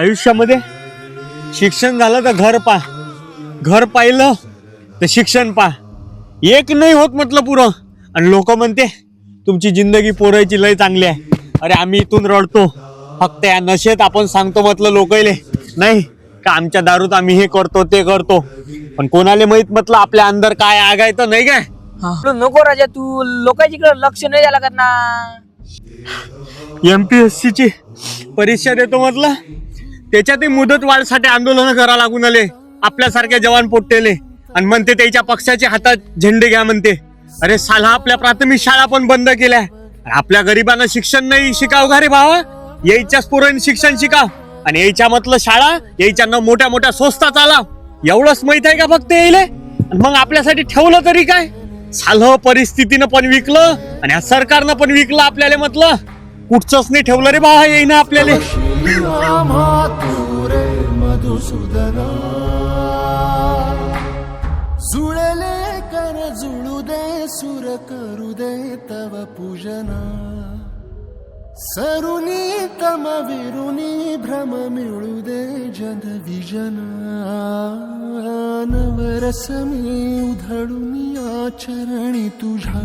आयुष्यामध्ये शिक्षण झालं तर घर पा, घर पाहिलं तर शिक्षण पा, एक नाही होत म्हटलं पुरं. आणि लोक म्हणते तुमची जिंदगी पोरायची लय चांगली आहे. अरे आम्ही इथून रडतो फक्त या नशेत. आपण सांगतो म्हटलं लोकायले नाही का आमच्या दारूत आम्ही हे करतो ते करतो, पण कोणाला माहित म्हटलं आपल्या अंदर काय आग आहे तर नाही काय. नको राजा, तू लोकांच्याकडे लक्ष नाही द्यायला लागत ना. MPSC ची परीक्षा देतो म्हटलं त्याच्यातही मुदत वाढसाठी आंदोलन करा लागून आले आपल्यासारख्या जवान पोट्टेले. आणि म्हणते त्याच्या पक्षाच्या हातात झेंडे घ्या म्हणते. अरे साला आपल्या प्राथमिक शाळा पण बंद केल्या. आपल्या गरिबांना शिक्षण नाही शिकाव का रे भावा? यायच्याच पोरांनी शिक्षण शिकाव आणि यायच्या म्हटलं शाळा यायच्या न मोठ्या मोठ्या संस्था चालाव. एवढंच माहित आहे का फक्त यायले? मग आपल्यासाठी ठेवलं तरी काय? सालं परिस्थितीनं पण विकलं आणि या सरकारनं पण विकलं आपल्याला. म्हटलं कुठचंच नाही ठेवलं रे भावा येईना आपल्याला. जुळले कर जुळू दे सुर करू दे तव पूजना. सरुनी तम विरुनी भ्रम मिळू दे जन विजना. नवरस मी उधळून आचरणी तुझ्या.